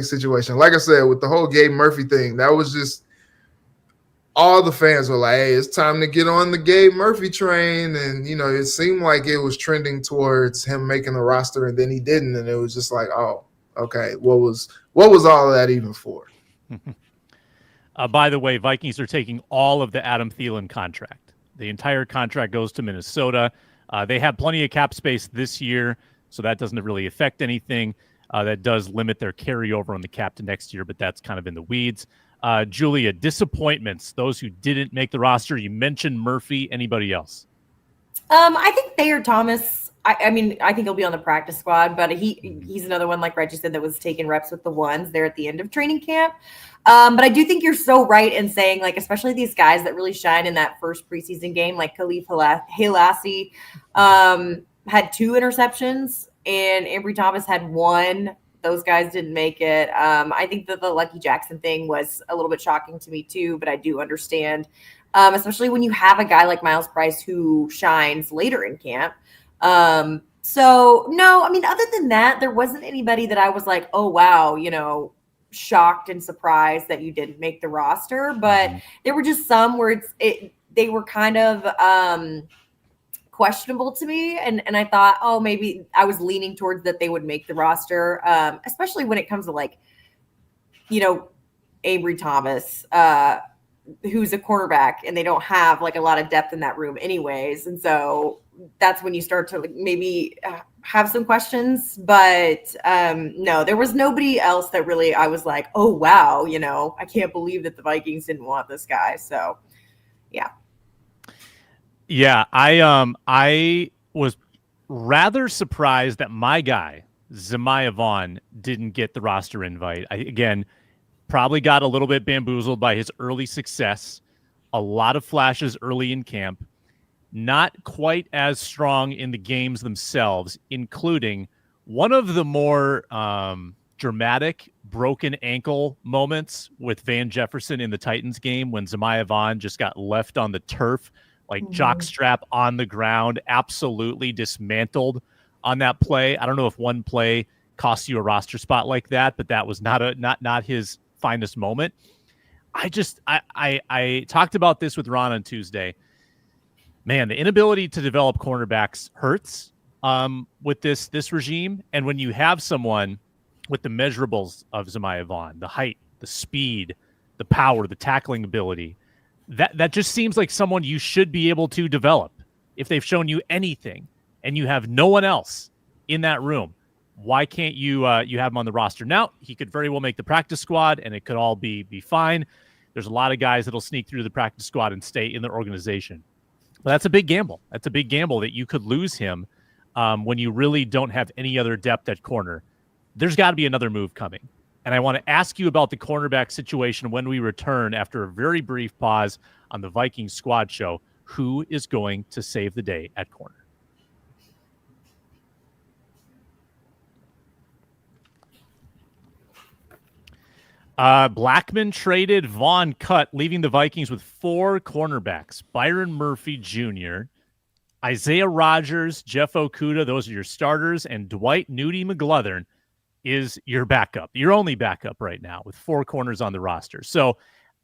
situation. Like I said, with the whole Gabe Murphy thing, that was just all the fans were like, hey, it's time to get on the Gabe Murphy train. And, it seemed like it was trending towards him making the roster, and then he didn't. And it was just like, oh, okay, what was all of that even for? By the way, Vikings are taking all of the Adam Thielen contract. The entire contract goes to Minnesota. They have plenty of cap space this year, so that doesn't really affect anything. That does limit their carryover on the cap to next year, but that's kind of in the weeds. Julia, disappointments, those who didn't make the roster. You mentioned Murphy. Anybody else? I think Thayer Thomas, I think he'll be on the practice squad, but he's another one, like Reggie said, that was taking reps with the ones there at the end of training camp. But I do think you're so right in saying, like, especially these guys that really shine in that first preseason game, like Khalif Halassi had 2 interceptions and Ambry Thomas had 1. Those guys didn't make it. I think that the Lucky Jackson thing was a little bit shocking to me too, but I do understand, especially when you have a guy like Miles Price who shines later in camp. So no, other than that, there wasn't anybody that I was like, oh, wow, shocked and surprised that you didn't make the roster. But there were just some where they were kind of questionable to me, and I thought, oh, maybe I was leaning towards that they would make the roster, especially when it comes to, like, Ambry Thomas, who's a cornerback, and they don't have like a lot of depth in that room anyways, and so that's when you start to maybe have some questions. But no, there was nobody else that really I was like, oh wow, I can't believe that the Vikings didn't want this guy. So yeah. Yeah, I was rather surprised that my guy, Zemaiah Vaughn, didn't get the roster invite. Again, probably got a little bit bamboozled by his early success. A lot of flashes early in camp. Not quite as strong in the games themselves, including one of the more dramatic broken ankle moments with Van Jefferson in the Titans game when Zemaiah Vaughn just got left on the turf, like jockstrap on the ground, absolutely dismantled on that play. I don't know if one play costs you a roster spot like that, but that was not his finest moment. I talked about this with Ron on Tuesday. Man, the inability to develop cornerbacks hurts with this regime. And when you have someone with the measurables of Zemaiah Vaughn, the height, the speed, the power, the tackling ability, that just seems like someone you should be able to develop if they've shown you anything, and you have no one else in that room. Why can't you have him on the roster? Now, he could very well make the practice squad, and it could all be fine. There's a lot of guys that'll sneak through the practice squad and stay in the organization. But that's a big gamble. That's a big gamble that you could lose him when you really don't have any other depth at corner. There's got to be another move coming. And I want to ask you about the cornerback situation when we return after a very brief pause on the Vikings Squad Show. Who is going to save the day at corner? Blackman traded, Vaughn cut, leaving the Vikings with 4 cornerbacks. Byron Murphy Jr., Isaiah Rodgers, Jeff Okudah, those are your starters, and Dwight Nudie McGlothern is your backup, your only backup right now, with 4 corners on the roster. So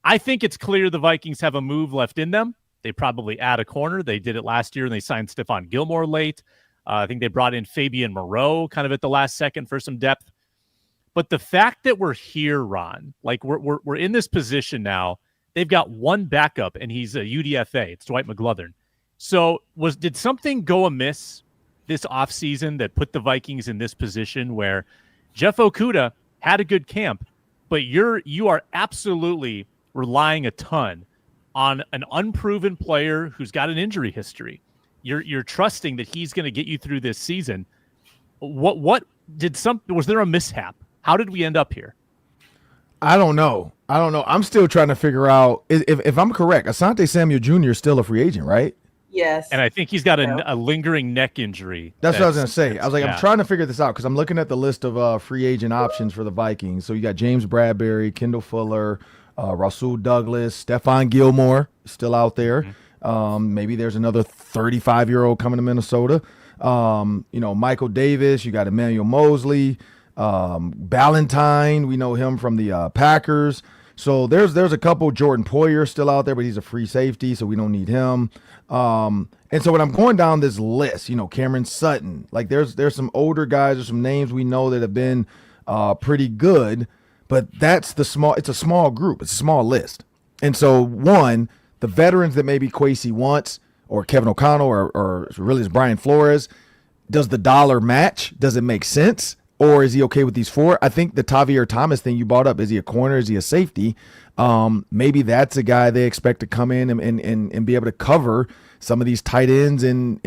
I think it's clear the Vikings have a move left in them. They probably add a corner. They did it last year, and they signed Stephon Gilmore late. I think they brought in Fabian Moreau kind of at the last second for some depth. But the fact that we're here, Ron, like we're in this position now they've got one backup, and he's a UDFA. It's Dwight McGlothern. So did something go amiss this offseason that put the Vikings in this position where Jeff Okudah had a good camp, but you are absolutely relying a ton on an unproven player who's got an injury history. You're trusting that he's going to get you through this season. Was there a mishap? How did we end up here? I don't know. I'm still trying to figure out if I'm correct. Asante Samuel Jr. is still a free agent, right? Yes. And I think he's got a lingering neck injury. That's what I was going to say. I was like, yeah. I'm trying to figure this out because I'm looking at the list of free agent options for the Vikings. So you got James Bradbury, Kendall Fuller, Rasul Douglas, Stephon Gilmore still out there. Mm-hmm. Maybe there's another 35-year-old coming to Minnesota. Michael Davis. You got Emmanuel Mosley, Ballantyne. We know him from the Packers. So there's a couple. Jordan Poyer still out there, but he's a free safety, so we don't need him. And so when I'm going down this list, Cameron Sutton, like there's some older guys, there's some names we know that have been pretty good, but it's a small group. It's a small list. And so the veterans that maybe Kwesi wants, or Kevin O'Connell, or really it's Brian Flores, does the dollar match? Does it make sense? Or is he okay with these four? I think the Tavier Thomas thing you brought up, is he a corner? Is he a safety? Maybe that's a guy they expect to come in and be able to cover some of these tight ends and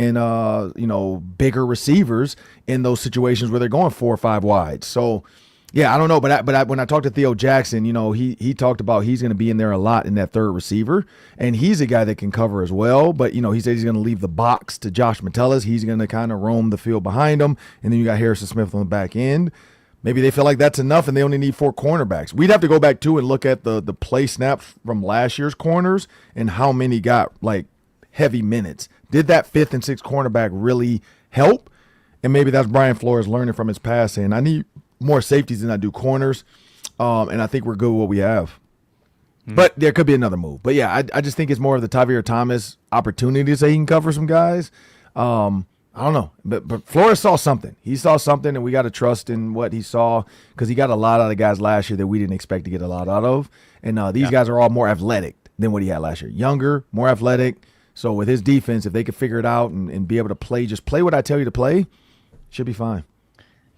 bigger receivers in those situations where they're going 4 or 5 wide. So, yeah, I don't know. But when I talked to Theo Jackson, he talked about he's going to be in there a lot in that third receiver. And he's a guy that can cover as well. But, he said he's going to leave the box to Josh Metellus. He's going to kind of roam the field behind him. And then you got Harrison Smith on the back end. Maybe they feel like that's enough and they only need 4 cornerbacks. We'd have to go back too and look at the play snaps from last year's corners and how many got like heavy minutes. Did that 5th and 6th cornerback really help? And maybe that's Brian Flores learning from his past saying, I need more safeties than I do corners. And I think we're good with what we have. But there could be another move. But yeah, I just think it's more of the Tavier Thomas opportunity to say he can cover some guys. I don't know. But Flores saw something. He saw something, and we got to trust in what he saw because he got a lot out of guys last year that we didn't expect to get a lot out of. And these guys are all more athletic than what he had last year. Younger, more athletic. So with his defense, if they could figure it out and be able to play what I tell you to play, should be fine.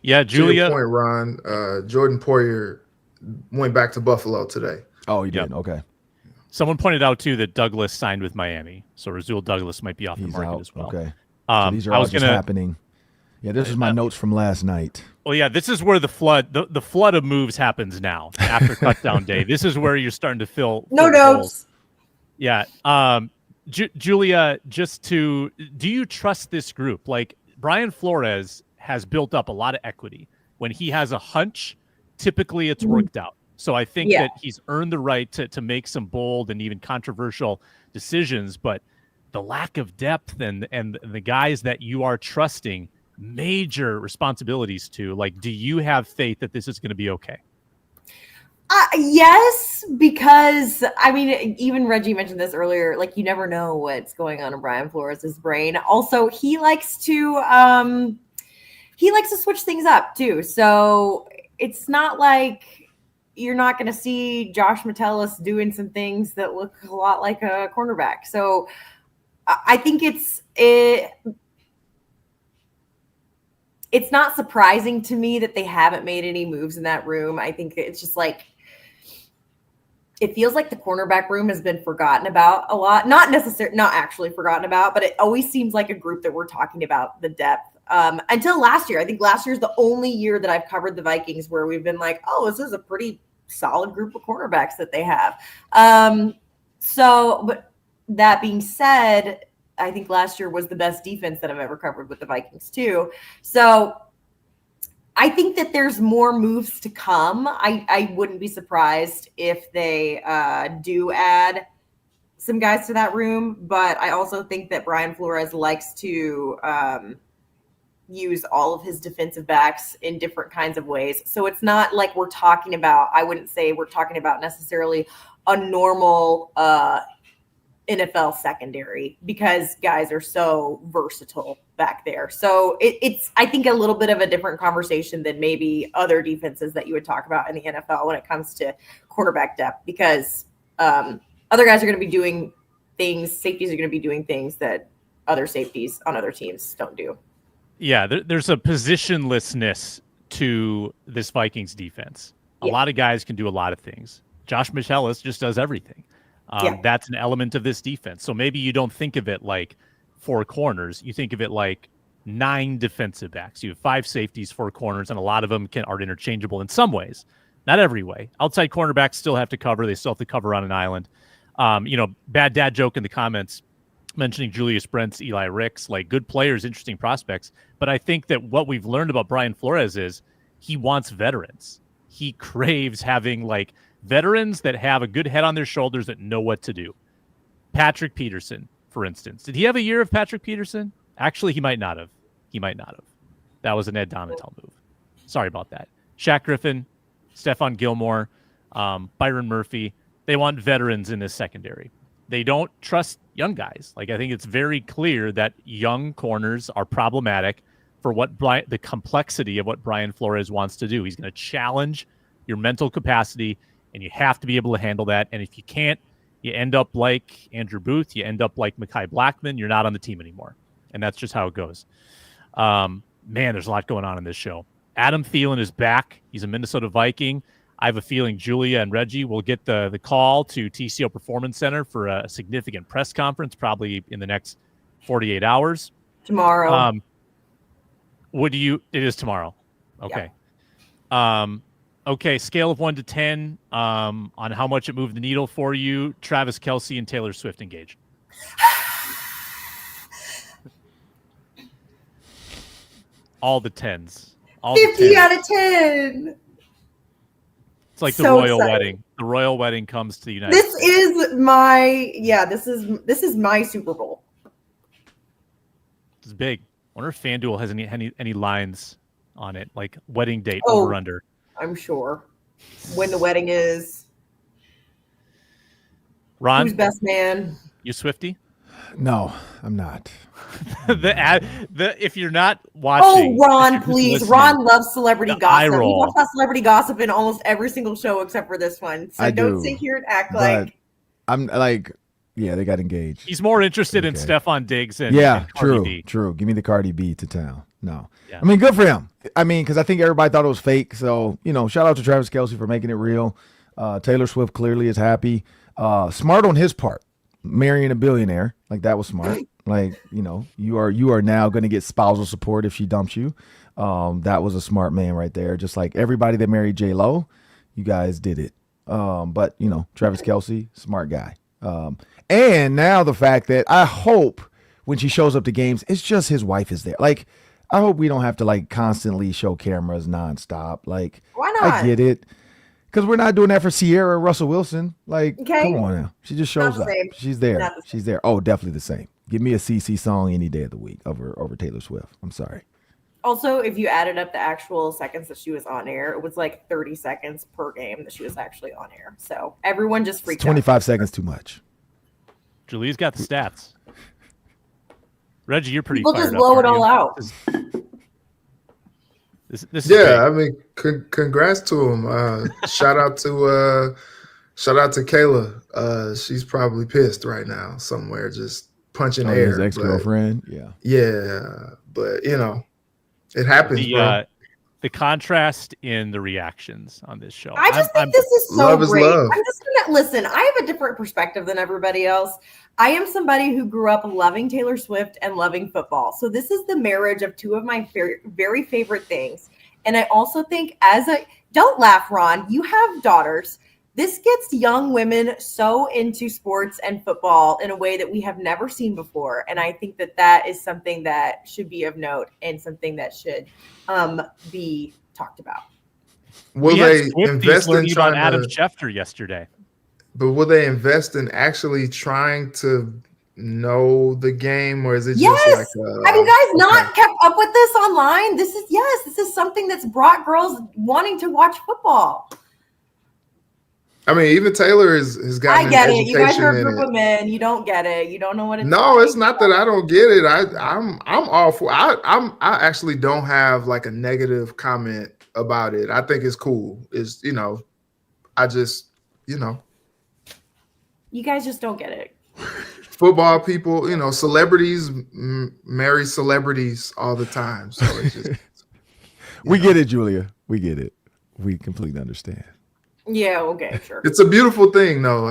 Yeah, Julia. To your point, Ron, Jordan Poyer went back to Buffalo today. Oh, he did? Okay. Someone pointed out, too, that Douglas signed with Miami. So Rasul Douglas might be off the market out. as well. Okay. So these are all just happening. Yeah, this is my notes from last night. Well, yeah, this is where the flood of moves happens now after cutdown day. This is where you're starting to fill no notes. Yeah. Julia, do you trust this group? Like, Brian Flores has built up a lot of equity. When he has a hunch, typically it's worked out. So I think that he's earned the right to make some bold and even controversial decisions, but the lack of depth and the guys that you are trusting major responsibilities to, like, do you have faith that this is going to be okay? Yes, because I mean, even Reggie mentioned this earlier, like you never know what's going on in Brian Flores' brain. Also, he likes to switch things up too. So it's not like you're not going to see Josh Metellus doing some things that look a lot like a cornerback. So I think it's not surprising to me that they haven't made any moves in that room. I think it's just like, it feels like the cornerback room has been forgotten about a lot. Not actually forgotten about, but it always seems like a group that we're talking about the depth. Until last year. I think last year is the only year that I've covered the Vikings where we've been like, oh, this is a pretty solid group of cornerbacks that they have. But that being said, I think last year was the best defense that I've ever covered with the Vikings too. So I think that there's more moves to come. I wouldn't be surprised if they do add some guys to that room, but I also think that Brian Flores likes to use all of his defensive backs in different kinds of ways. So it's not like I wouldn't say we're talking about necessarily a normal NFL secondary because guys are so versatile back there. So it's, I think, a little bit of a different conversation than maybe other defenses that you would talk about in the NFL when it comes to quarterback depth, because other guys are going to be doing things. Safeties are going to be doing things that other safeties on other teams don't do. Yeah, there's a positionlessness to this Vikings defense. A lot of guys can do a lot of things. Josh Michelis just does everything. That's an element of this defense. So maybe you don't think of it like 4 corners. You think of it like 9 defensive backs. You have 5 safeties, 4 corners, and a lot of them are interchangeable in some ways. Not every way. Outside cornerbacks still have to cover. They still have to cover on an island. Bad dad joke in the comments mentioning Julius Brents, Eli Ricks, like good players, interesting prospects. But I think that what we've learned about Brian Flores is he wants veterans. He craves having like veterans that have a good head on their shoulders that know what to do. Patrick Peterson, for instance. Did he have a year of Patrick Peterson? Actually, he might not have. That was an Ed Donatel move. Sorry about that. Shaq Griffin, Stephon Gilmore, Byron Murphy. They want veterans in this secondary. They don't trust young guys. Like, I think it's very clear that young corners are problematic for what the complexity of what Brian Flores wants to do. He's going to challenge your mental capacity, and you have to be able to handle that. And if you can't, you end up like Andrew Booth. You end up like Mekhi Blackman. You're not on the team anymore. And that's just how it goes. Man, there's a lot going on in this show. Adam Thielen is back. He's a Minnesota Viking. I have a feeling Julia and Reggie will get the call to TCO Performance Center for a significant press conference, probably in the next 48 hours. Tomorrow. It is tomorrow. Okay. Yeah. Okay. Scale of 1 to 10 on how much it moved the needle for you. Travis Kelce and Taylor Swift engaged. All the 10s. 50 out of 10. It's like the royal wedding. The royal wedding comes to the United States. This is my Super Bowl. It's big. I wonder if FanDuel has any lines on it, like wedding date over under. I'm sure. When the wedding is. Ron, who's best man? You Swiftie? No, I'm not. If you're not watching, Ron, please. Ron loves celebrity gossip. He talks about celebrity gossip in almost every single show except for this one. So don't sit here and act like I'm like, yeah, they got engaged. He's more interested in Stephon Diggs and Cardi B. True. Give me the Cardi B to town. No, I mean, good for him. I mean, because I think everybody thought it was fake. So shout out to Travis Kelce for making it real. Taylor Swift clearly is happy. Smart on his part, marrying a billionaire. Like, that was smart. Like, you are now going to get spousal support if she dumps you. That was a smart man right there. Just like everybody that married J-Lo, you guys did it. But Travis Kelce, smart guy. And now the fact that I hope when she shows up to games, it's just his wife is there. Like, I hope we don't have to like constantly show cameras nonstop. Like, why not? I get it. Because we're not doing that for Sierra or Russell Wilson. Like, come on now. She just shows up. She's there. She's there. Oh, definitely the same. Give me a CC song any day of the week over Taylor Swift. I'm sorry. Also, if you added up the actual seconds that she was on air, it was like 30 seconds per game that she was actually on air. So everyone just freaked out. 25 seconds too much. Julie's got the stats. Reggie, you're pretty We'll fired just blow it all out. This is big. I mean, congrats to him. Shout out to Kayla. She's probably pissed right now somewhere, just punching air. His ex-girlfriend. Yeah, but it happens, bro. The contrast in the reactions on this show. I just think this is so great. Love. I'm just gonna listen. I have a different perspective than everybody else. I am somebody who grew up loving Taylor Swift and loving football. So this is the marriage of two of my very favorite things. And I also think don't laugh, Ron, you have daughters. This gets young women so into sports and football in a way that we have never seen before. And I think that is something that should be of note and something that should be talked about. Will they invest in trying Adam Schefter yesterday? But will they invest in actually trying to know the game, or is it just like have you guys not kept up with this online? This is something that's brought girls wanting to watch football. I mean, even Taylor has got. I get it. You guys are a group of men. You don't get it. You don't know what it's. No, it's not that I don't get it. I'm all for. I actually don't have like a negative comment about it. I think it's cool. It's I just You guys just don't get it. Football people, celebrities marry celebrities all the time. So it's just, We get it, Julia. We get it. We completely understand. Yeah, okay, sure. it's a beautiful thing, though.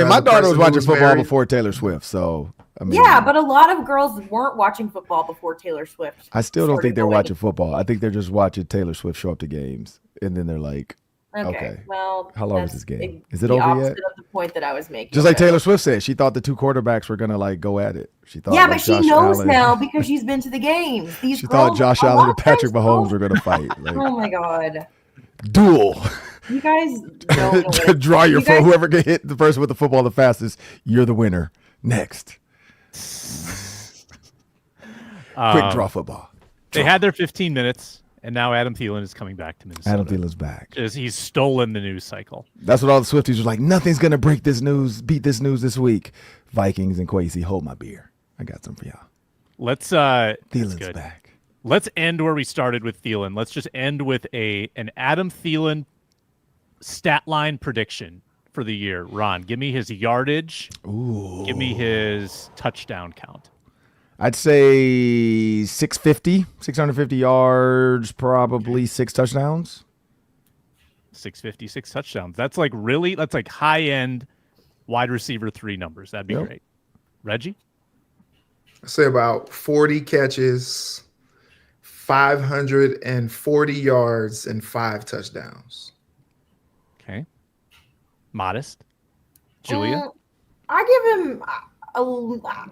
My daughter was watching football before Taylor Swift, so yeah, but a lot of girls weren't watching football before Taylor Swift. I still don't think they're watching football. I think they're just watching Taylor Swift show up to games, and then they're like, okay, well, how long is this game? Is it the over opposite yet? of the point that I was making. Just like Taylor Swift said, she thought the two quarterbacks were gonna like go at it. She thought, yeah, but she Josh knows Allen, now because she's been to the games. She thought Josh Allen and Patrick Mahomes were gonna fight. Like, oh my god, duel. You guys don't know draw your phone. Whoever can hit the person with the football the fastest, you're the winner. Next. Quick draw football. They had their 15 minutes, and now Adam Thielen is coming back to Minnesota. Adam Thielen's back. He's stolen the news cycle. That's what all the Swifties were like. Nothing's gonna beat this news this week. Vikings and Kwesi, hold my beer. I got some for y'all. Thielen's back. Let's end where we started with Thielen. Let's just end with an Adam Thielen stat line prediction for the year. Ron, give me his yardage. Ooh. Give me his touchdown count. I'd say 650 yards, probably 6 touchdowns. 650, 6 touchdowns. That's like high-end wide receiver 3 numbers. That'd be great. Reggie? I say about 40 catches, 540 yards, and 5 touchdowns. Okay. Modest. Julia? I give him,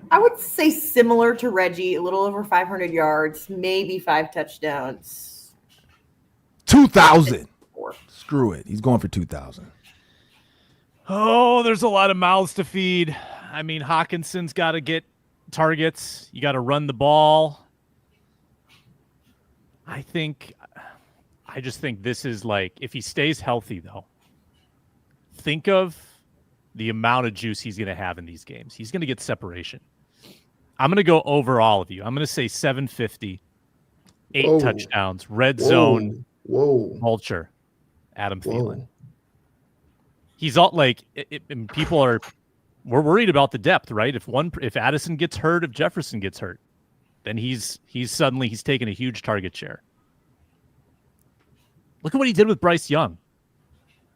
I would say similar to Reggie, a little over 500 yards, maybe 5 touchdowns. 2,000. Screw it. He's going for 2,000. Oh, there's a lot of mouths to feed. I mean, Hawkinson's got to get targets. You got to run the ball. I just think this is like, if he stays healthy, though, think of the amount of juice he's going to have in these games. He's going to get separation. I'm going to go over all of you. I'm going to say 750, 8 touchdowns, red zone, vulture, Adam Thielen. He's all like, we're worried about the depth, right? If Addison gets hurt, if Jefferson gets hurt, then he's taken a huge target share. Look at what he did with Bryce Young.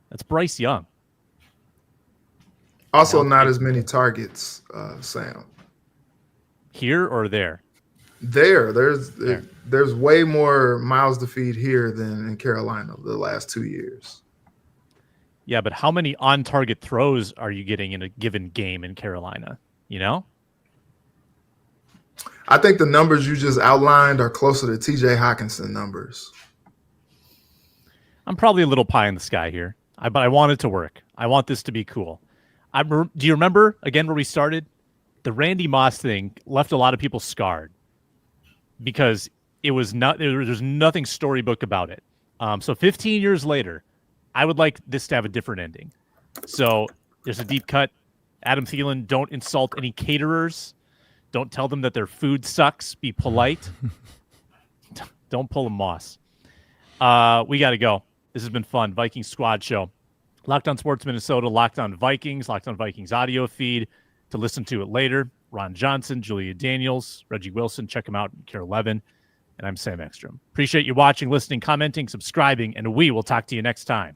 That's Bryce Young. Also, not as many targets, Sam. Here or there? There's way more mouths to feed here than in Carolina the last 2 years. Yeah, but how many on-target throws are you getting in a given game in Carolina? You know? I think the numbers you just outlined are closer to TJ Hawkinson numbers. I'm probably a little pie in the sky here, but I want it to work. I want this to be cool. Do you remember, again, where we started? The Randy Moss thing left a lot of people scarred because there's nothing storybook about it. So 15 years later, I would like this to have a different ending. So there's a deep cut. Adam Thielen, don't insult any caterers. Don't tell them that their food sucks. Be polite. Don't pull a Moss. We got to go. This has been fun. Viking Squad Show. Locked On Sports Minnesota, Locked On Vikings, Locked On Vikings audio feed to listen to it later. Ron Johnson, Julia Daniels, Reggie Wilson. Check them out in Care 11. And I'm Sam Ekstrom. Appreciate you watching, listening, commenting, subscribing, and we will talk to you next time.